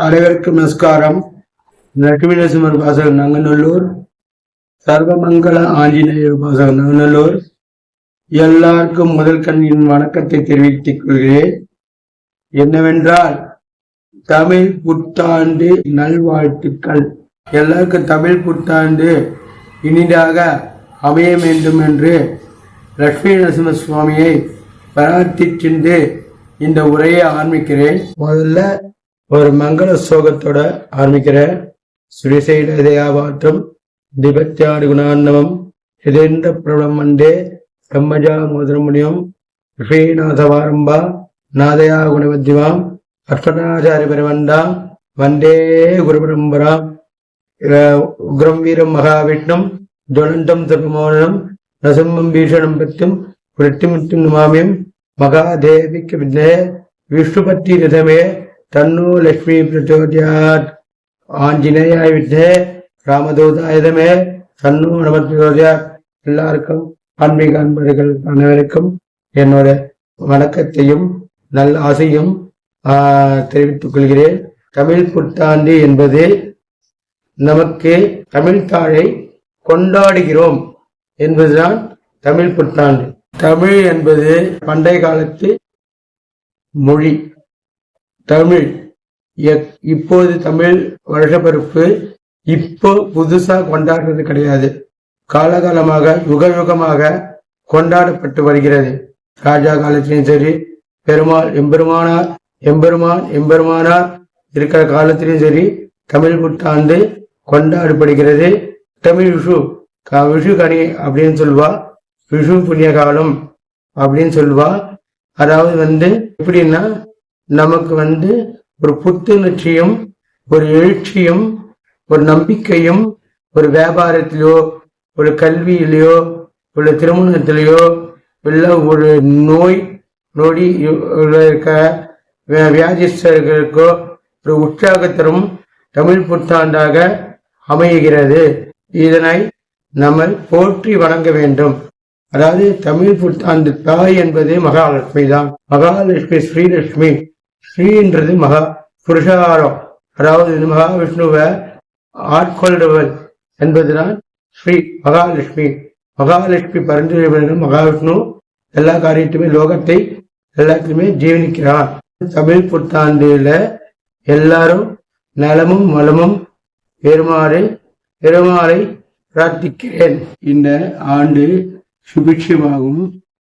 அனைவருக்கும் நமஸ்காரம். லட்சுமி நரசிம்மர் உபாசகர் நங்கநல்லூர், சர்வமங்கல ஆஞ்சநேயர் உபாசகர் நங்கநல்லூர். எல்லாருக்கும் முதல் கண்ணின் வணக்கத்தை தெரிவித்துக் கொள்கிறேன். என்னவென்றால், தமிழ் புத்தாண்டு நல்வாழ்த்துக்கள். எல்லாருக்கும் தமிழ் புத்தாண்டு இனிதாக அமைய வேண்டும் என்று லட்சுமி நரசிம்ம சுவாமியை பிரார்த்திச்சென்று இந்த உரையை ஆரம்பிக்கிறேன். முதல்ல ஒரு மங்கள சோகத்தோட ஆரம்பிக்கிறேன். ஸ்ரீசைலதயாபாத்திரம் திபத்தியாடு குணாண்டவம் இதேந்திர பிரபலமண்டே பிரம்மஜா மோதிரமுனியம் ஸ்ரீநாதவாரம்பா நாதயா குணவத்யமாம் அஸ்வதாச்சாரிய பரவண்டாம் வந்தே குருபரம்பராம் உக்ரம் வீரம் மகாவிஷ்ணம் ஜுவலந்தம் சர்வமோகனம் நசம்மம் பீஷணம் பத்தும் புரட்டிமுத்தும் நமாமியம் மகாதேவிக்கு வித்னே விஷ்ணுபத்தி ரிதமே தன்னு லட்சுமி பிரச்சோதயாத் ஆஞ்சநேயாய வித்னே ராமதூதாயுதமே தன்னு நமத்யோதயாத். எல்லாருக்கும் ஆன்மீக அன்பர்கள் அனைவருக்கும் என்னோட வணக்கத்தையும் நல்ல ஆசையும் தெரிவித்துக் கொள்கிறேன். தமிழ் புத்தாண்டு என்பது நமக்கு தமிழ் தாழை கொண்டாடுகிறோம் என்பதுதான் தமிழ் புத்தாண்டு. தமிழ் என்பது பண்டைய காலத்து மொழி. தமிழ் இப்போது தமிழ் வருஷப்பருப்பு இப்போ புதுசா கொண்டாடுறது கிடையாது. காலகாலமாக யுகமாக கொண்டாடப்பட்டு வருகிறது. ராஜா காலத்திலும் சரி, பெருமாள் எம்பெருமானார் இருக்கிற காலத்திலும் சரி தமிழ் புத்தாண்டு கொண்டாடப்படுகிறது. தமிழ் விஷு கனி அப்படின்னு சொல்லுவா, விஷு புண்ணிய காலம் அப்படின்னு சொல்லுவா. அதாவது எப்படின்னா, நமக்கு ஒரு புத்துணர்ச்சியும் ஒரு எழுச்சியும் ஒரு நம்பிக்கையும் ஒரு வியாபாரத்திலோ ஒரு கல்வியிலையோ ஒரு திருமணத்திலேயோ இல்ல ஒரு நொடி இருக்க வியாதிஸ்தர்களுக்கோ ஒரு உற்சாகத்தரும் தமிழ் புத்தாண்டாக அமைகிறது. இதனை நம்ம போற்றி வணங்க வேண்டும். அதாவது தமிழ் புத்தாண்டு தாய் என்பது மகாலட்சுமி தான். மகாலட்சுமி ஸ்ரீலட்சுமி, ஸ்ரீன்றது மகா புருஷாரம், அதாவது மகாவிஷ்ணுவை ஆட்கொள்றவள் என்பதுதான் ஸ்ரீ மகாலட்சுமி. மகாலட்சுமி பரிந்துரை மகாவிஷ்ணு எல்லா காரியத்துமே லோகத்தை எல்லாத்துக்குமே ஜீவனிக்கிறான். தமிழ் புத்தாண்டுல எல்லாரும் நலமும் வளமும் பெருமாளை பிரார்த்திக்கிறேன். இந்த ஆண்டு சுபிட்சமாகவும்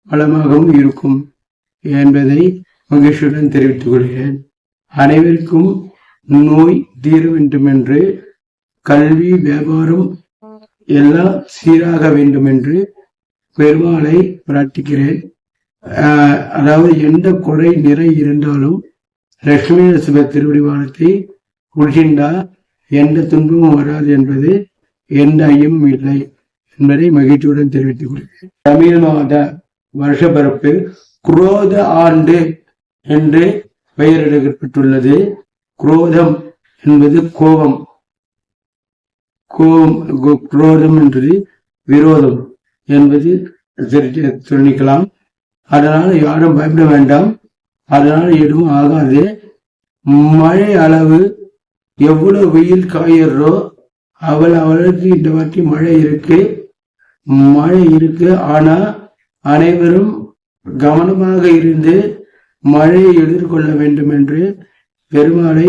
வளமாகவும் இருக்கும் என்பதை மகிழ்ச்சியுடன் தெரிவித்துக் கொள்கிறேன். அனைவருக்கும் நோய் தீர வேண்டும் என்று, கல்வி வியாபாரம் எல்லாம் சீராக வேண்டும் என்று பெருமாளை பிரார்த்திக்கிறேன். அதாவது எந்த கொடை நிறை இருந்தாலும் லட்சுமி நரசிம்ம திருவடிவானத்தை குடிச்சின்றா எந்த துன்பமும் வராது என்பது எந்த ஐயமும் இல்லை என்பதை மகிழ்ச்சியுடன் தெரிவித்துக் கொள்கிறேன். தமிழ் மாத வருஷப்பரப்பு குரோத ஆண்டு என்று பெயரிடப்பட்டுள்ளது. குரோதம் என்பது கோபம், குரோதம் என்பது விரோதம் என்பது சொல்லிக்கலாம். அதனால யாரும் பயப்பட வேண்டாம். அதனால எதுவும் ஆகாது. மழை அளவு எவ்வளவு வெயில் காயறோ அவளுக்கு இந்த வாட்டி மழை இருக்கு. ஆனா அனைவரும் கவனமாக இருந்து மழையை எதிர்கொள்ள வேண்டும் என்று பெருமாளை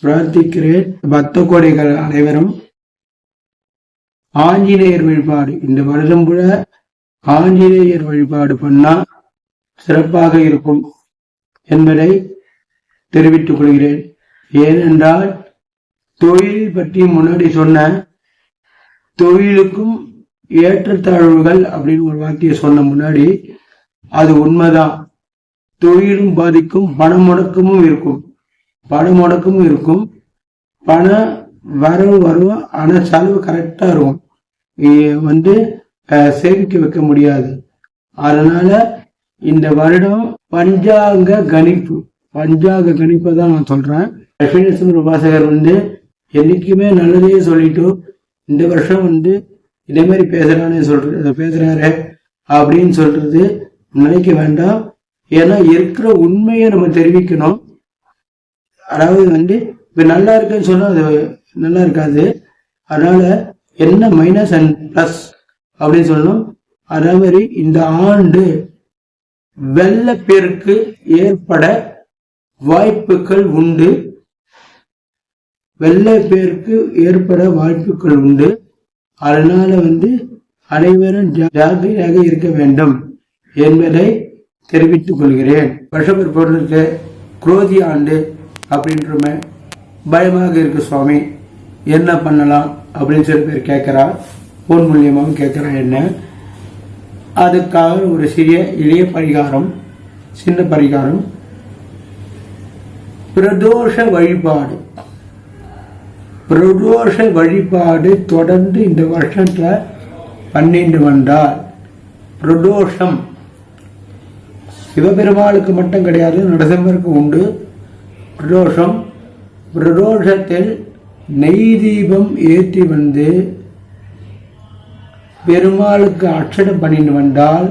பிரார்த்திக்கிறேன். பக்த கோடைகள் அனைவரும் ஆஞ்சநேயர் வழிபாடு இந்த வருடம் கூட ஆஞ்சநேயர் வழிபாடு பண்ணா சிறப்பாக இருக்கும் என்பதை தெரிவித்துக் கொள்கிறேன். ஏனென்றால் தொழில் பற்றி முன்னாடி சொன்ன தொழிலுக்கும் ஏற்றத்தாழ்வுகள் அப்படின்னு ஒரு வார்த்தையை சொன்ன முன்னாடி அது உண்மைதான். தொழிலும் பாதிக்கும், பண முடக்கமும் இருக்கும். பணம் வரும், ஆனா செலவு கரெக்டா இருக்கும். சேமிக்க வைக்க முடியாது. அதனால இந்த வருடம் பஞ்சாங்க கணிப்பை தான் நான் சொல்றேன். லட்சுமி நரசிம்மர் உபாசகர் என்னைக்குமே நல்லதே சொல்லிட்டு இந்த வருஷம் இதே மாதிரி பேசுறாரு அப்படின்னு சொல்றது நினைக்க வேண்டாம். ஏன்னா இருக்கிற உண்மையை நம்ம தெரிவிக்கணும். அதாவது இப்ப நல்லா இருக்குன்னு சொன்னா அது நல்லா இருக்காது. அதனால என்ன மைனஸ் அண்ட் பிளஸ் அப்படின்னு சொல்லணும். அதே மாதிரி இந்த ஆண்டு வெள்ளப்பெருக்கு ஏற்பட வாய்ப்புகள் உண்டு. வெள்ளப்பெருக்கு ஏற்பட வாய்ப்புகள் உண்டு. அதனால அனைவரும் ஜாக்கிரதையாக இருக்க வேண்டும் என்பதை தெரிவித்துக் கொள்கிறேன். வருஷப்பர் பொருளுக்கு குரோதி ஆண்டு அப்படின்ற பயமாக இருக்கு சுவாமி, என்ன பண்ணலாம் அப்படின்னு சில பேர் கேட்கிறா, போன் மூலியமாகவும் கேட்கிறா. என்ன அதுக்காக ஒரு எளிய பரிகாரம், சின்ன பரிகாரம். பிரதோஷ வழிபாடு. பிரதோஷ வழிபாடு தொடர்ந்து இந்த வருஷத்துல பண்ணிட்டு வந்தால், பிரதோஷம் சிவபெருமாளுக்கு மட்டும் கிடையாது, நரசிம்மருக்கு உண்டு பிரதோஷம். பிரதோஷத்தில் நெய் தீபம் ஏற்றி பெருமாளுக்கு அர்ச்சனை பண்ணிட்டு வந்தால்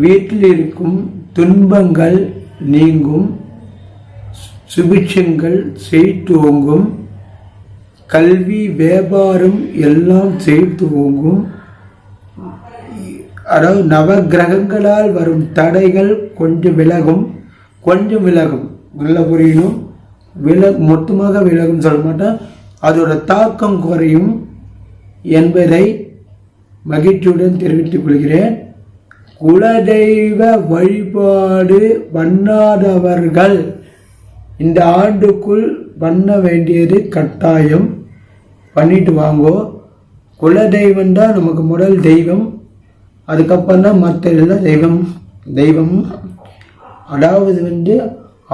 வீட்டில் இருக்கும் துன்பங்கள் நீங்கும், சுபிட்சங்கள் செய்துவங்கும், கல்வி வியாபாரம் எல்லாம் செய்துவங்கும். அதாவது நவகிரகங்களால் வரும் தடைகள் கொஞ்சம் விலகும். நல்லா புரியணும். மொத்தமாக விலகும் சொல்ல மாட்டேன், அதோட தாக்கம் குறையும் என்பதை மகிழ்ச்சியுடன் தெரிவித்துக் கொள்கிறேன். குலதெய்வ வழிபாடு பண்ணாதவர்கள் இந்த ஆண்டுக்குள் பண்ண வேண்டியது கட்டாயம், பண்ணிட்டு வாங்கோ. குலதெய்வம் தான் நமக்கு முதல் தெய்வம், அதுக்கப்புறம் தான் மற்ற எல்லாம் தெய்வம். அதாவது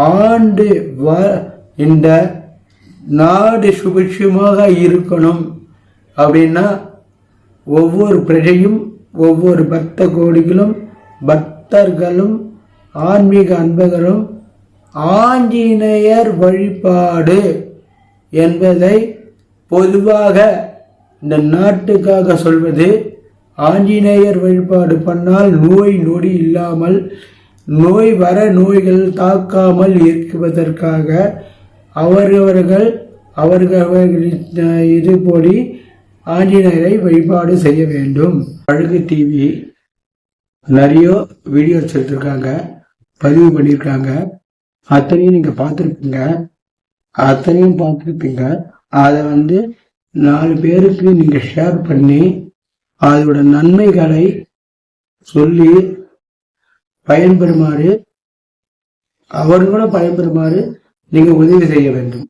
ஆண்டு இந்த நாடு சுபிட்சமாக இருக்கணும் அப்படின்னா ஒவ்வொரு பிரஜையும், ஒவ்வொரு பக்த கோடிகளும், பக்தர்களும், ஆன்மீக அன்பர்களும் ஆஞ்சநேயர் வழிபாடு என்பதை பொதுவாக இந்த நாட்டுக்காக சொல்வது. ஆஞ்சநேயர் வழிபாடு பண்ணால் நோய் நொடி இல்லாமல், நோய் வர நோய்கள் தாக்காமல் இருக்குவதற்காக அவர்கள் இதுபடி ஆஞ்சநேயரை வழிபாடு செய்ய வேண்டும். அழகு டிவி நிறைய வீடியோஸ் எடுத்திருக்காங்க, பதிவு பண்ணியிருக்காங்க. அத்தனையும் நீங்க பார்த்துருப்பீங்க. அதை 4 பேருக்கு நீங்க ஷேர் பண்ணி அதோட நன்மைகளை சொல்லி அவர்களும் பயன்பெறுமாறு நீங்க உதவி செய்ய வேண்டும்.